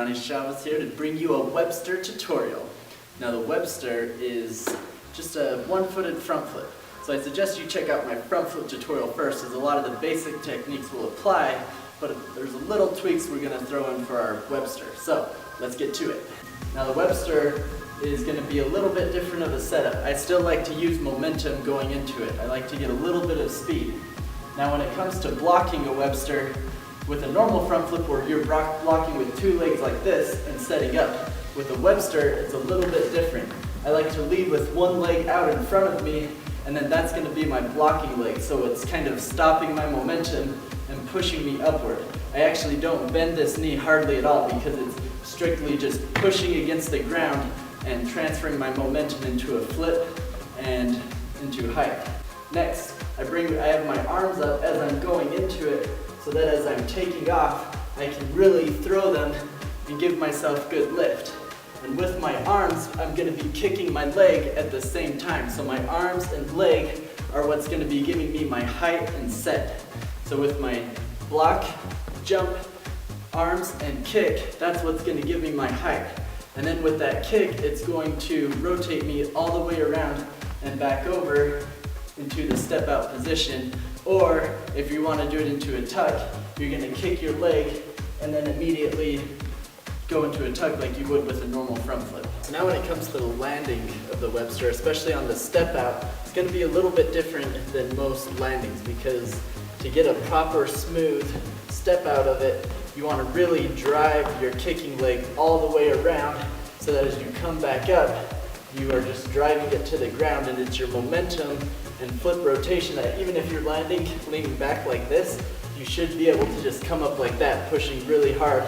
Ronnie Chavez here to bring you a Webster tutorial. Now the Webster is just a one-footed front flip. So I suggest you check out my front flip tutorial first, as a lot of the basic techniques will apply, but there's a little tweaks we're going to throw in for our Webster. So let's get to it. Now the Webster is going to be a little bit different of a setup. I still like to use momentum going into it. I like to get a little bit of speed. Now when it comes to blocking a Webster, with a normal front flip where you're blocking with two legs like this and setting up, with a Webster it's a little bit different. I like to lead with one leg out in front of me, and then that's going to be my blocking leg, so it's kind of stopping my momentum and pushing me upward. I actually don't bend this knee hardly at all because it's strictly just pushing against the ground and transferring my momentum into a flip and into height. Next, I have my arms up as I'm going into it, so that as I'm taking off, I can really throw them and give myself good lift. And with my arms, I'm going to be kicking my leg at the same time. So my arms and leg are what's going to be giving me my height and set. So with my block, jump, arms, and kick, that's what's going to give me my height. And then with that kick, it's going to rotate me all the way around and back over into the step out position. Or if you want to do it into a tuck, you're going to kick your leg and then immediately go into a tuck like you would with a normal front flip. So now when it comes to the landing of the Webster, especially on the step out, it's going to be a little bit different than most landings, because to get a proper smooth step out of it, you want to really drive your kicking leg all the way around so that as you come back up, you are just driving it to the ground, and it's your momentum and flip rotation that even if you're landing, leaning back like this, you should be able to just come up like that, pushing really hard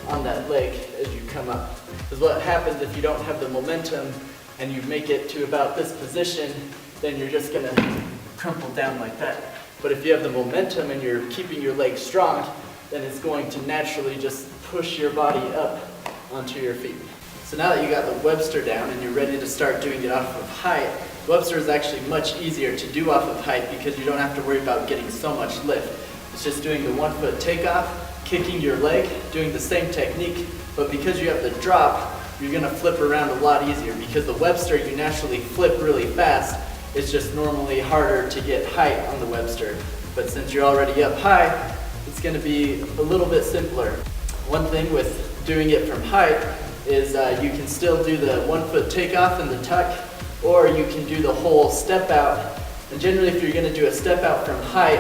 on that leg as you come up. Because what happens if you don't have the momentum and you make it to about this position, then you're just going to crumple down like that. But if you have the momentum and you're keeping your leg strong, then it's going to naturally just push your body up onto your feet. So now that you got the Webster down and you're ready to start doing it off of height, Webster is actually much easier to do off of height because you don't have to worry about getting so much lift. It's just doing the 1 foot takeoff, kicking your leg, doing the same technique, but because you have the drop, you're going to flip around a lot easier, because the Webster you naturally flip really fast. It's just normally harder to get height on the Webster. But since you're already up high, it's going to be a little bit simpler. One thing with doing it from height is you can still do the 1 foot takeoff and the tuck, or you can do the whole step out. And generally if you're going to do a step out from height,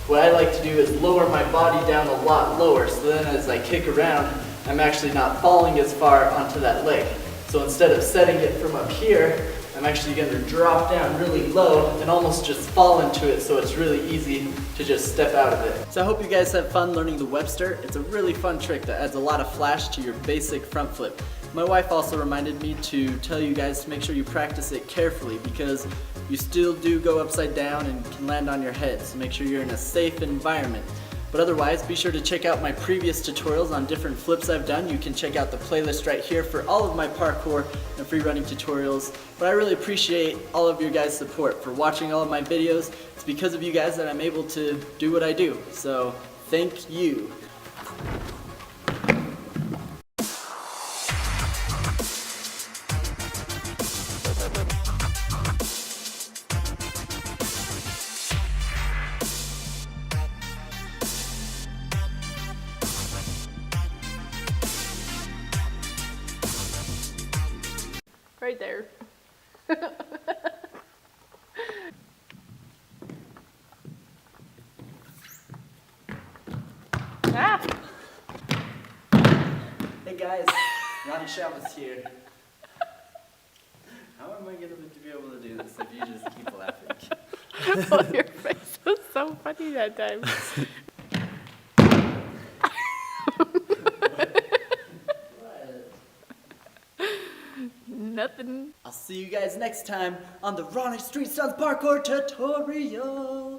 what I like to do is lower my body down a lot lower, so then as I kick around, I'm actually not falling as far onto that leg. So instead of setting it from up here, I'm actually going to drop down really low and almost just fall into it, so it's really easy to just step out of it. So I hope you guys have fun learning the Webster. It's a really fun trick that adds a lot of flash to your basic front flip. My wife also reminded me to tell you guys to make sure you practice it carefully, because you still do go upside down and can land on your head, so make sure you're in a safe environment. But otherwise, be sure to check out my previous tutorials on different flips I've done. You can check out the playlist right here for all of my parkour and free running tutorials. But I really appreciate all of your guys' support for watching all of my videos. It's because of you guys that I'm able to do what I do. So thank you. Right there. Ah! Hey guys, Ronnie Chavez here. How am I going to be able to do this if you just keep laughing? Oh, your face was so funny that time. Nothing. I'll see you guys next time on the Ronnie Street Sons Parkour Tutorial.